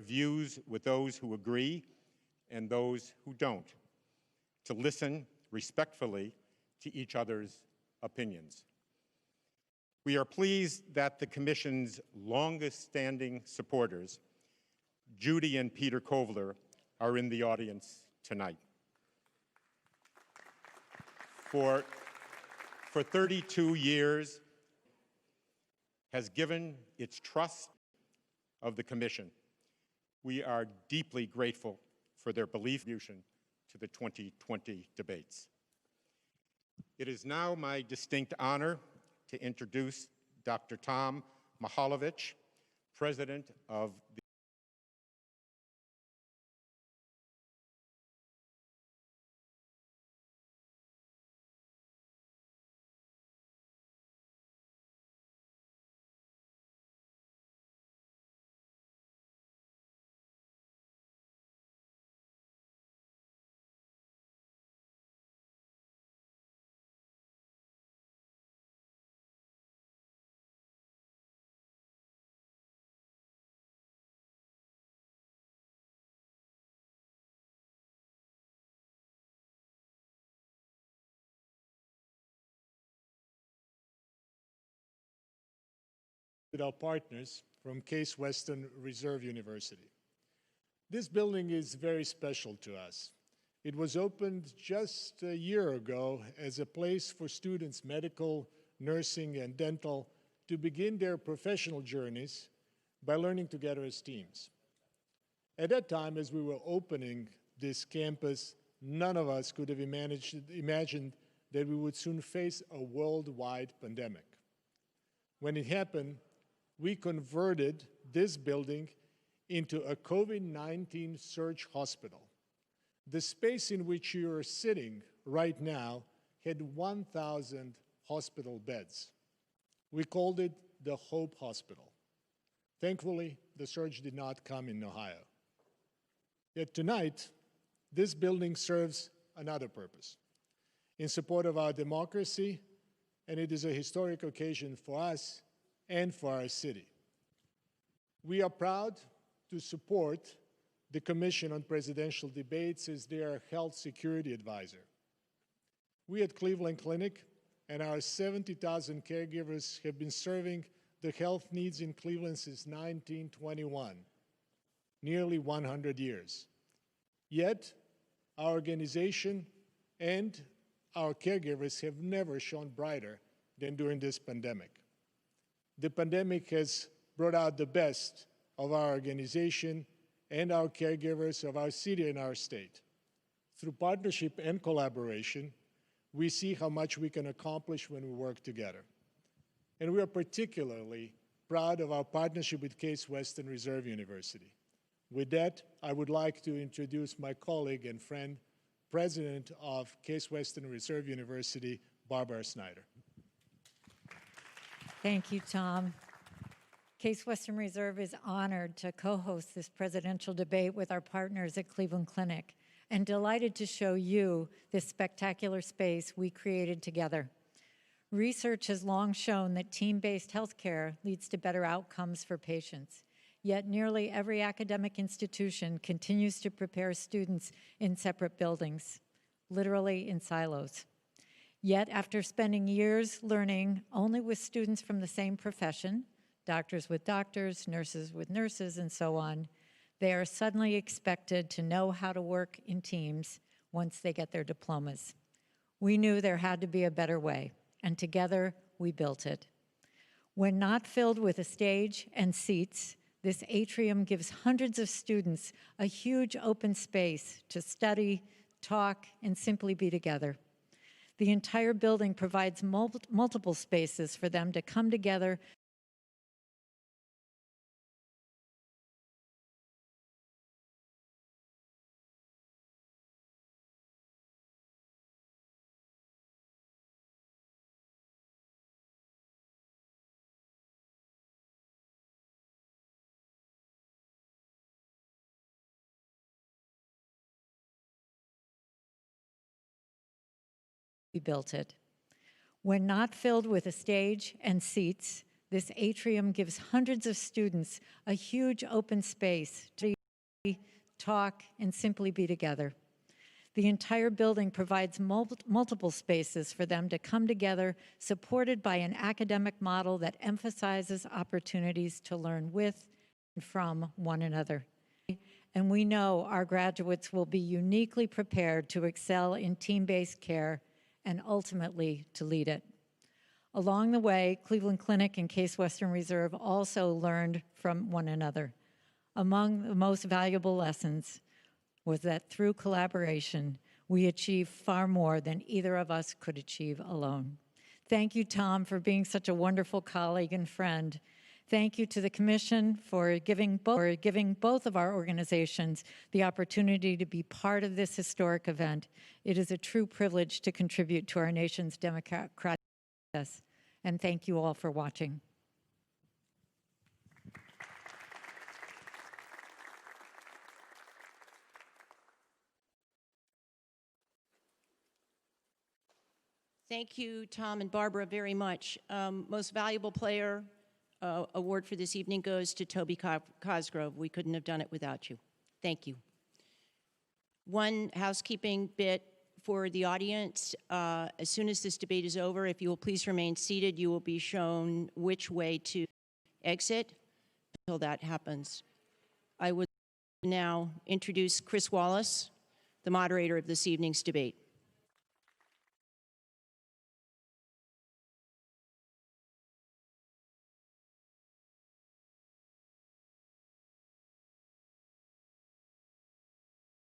views with those who agree and those who don't, to listen respectfully to each other's opinions. We are pleased that the Commission's longest-standing supporters, Judy and Peter Kovler, are in the audience tonight. For 32 years, has given its trust of the Commission. We are deeply grateful for their belief to the 2020 debates. It is now my distinct honor to introduce Dr. Tom Mihaljevic, President of the with our partners from Case Western Reserve University. This building is very special to us. It was opened just a year ago as a place for students, medical, nursing, and dental, to begin their professional journeys by learning together as teams. At that time, as we were opening this campus, none of us could have imagined that we would soon face a worldwide pandemic. When it happened, we converted this building into a COVID-19 surge hospital. The space in which you are sitting right now had 1,000 hospital beds. We called it the Hope Hospital. Thankfully, the surge did not come in Ohio. Yet tonight, this building serves another purpose, in support of our democracy, and it is a historic occasion for us and for our city. We are proud to support the Commission on Presidential Debates as their health security advisor. We at Cleveland Clinic and our 70,000 caregivers have been serving the health needs in Cleveland since 1921, nearly 100 years. Yet, our organization and our caregivers have never shone brighter than during this pandemic. The pandemic has brought out the best of our organization and our caregivers of our city and our state. Through partnership and collaboration, we see how much we can accomplish when we work together. And we are particularly proud of our partnership with Case Western Reserve University. With that, I would like to introduce my colleague and friend, President of Case Western Reserve University, Barbara Snyder. Thank you, Tom. Case Western Reserve is honored to co-host this presidential debate with our partners at Cleveland Clinic and delighted to show you this spectacular space we created together. Research has long shown that team-based healthcare leads to better outcomes for patients. Yet nearly every academic institution continues to prepare students in separate buildings, literally in silos. Yet after spending years learning only with students from the same profession, doctors with doctors, nurses with nurses, and so on, they are suddenly expected to know how to work in teams once they get their diplomas. We knew there had to be a better way, and together we built it. When not filled with a stage and seats, this atrium gives hundreds of students a huge open space to study, talk, and simply be together. The entire building provides multiple spaces for them to come together we built it. When not filled with a stage and seats, This atrium gives hundreds of students a huge open space to talk and simply be together. The entire building provides multiple spaces for them to come together, supported by an academic model that emphasizes opportunities to learn with and from one another. And we know our graduates will be uniquely prepared to excel in team-based care and ultimately to lead it. Along the way, Cleveland Clinic and Case Western Reserve also learned from one another. Among the most valuable lessons was that through collaboration, we achieve far more than either of us could achieve alone. Thank you, Tom, for being such a wonderful colleague and friend. Thank you to the Commission for giving both of our organizations the opportunity to be part of this historic event. It is a true privilege to contribute to our nation's democratic process. And thank you all for watching. Thank you, Tom and Barbara, very much. Most valuable player award for this evening goes to Toby Cosgrove. We couldn't have done it without you. Thank you. One housekeeping bit for the audience. As soon as this debate is over, if you will please remain seated, you will be shown which way to exit until that happens. I would now introduce Chris Wallace, the moderator of this evening's debate.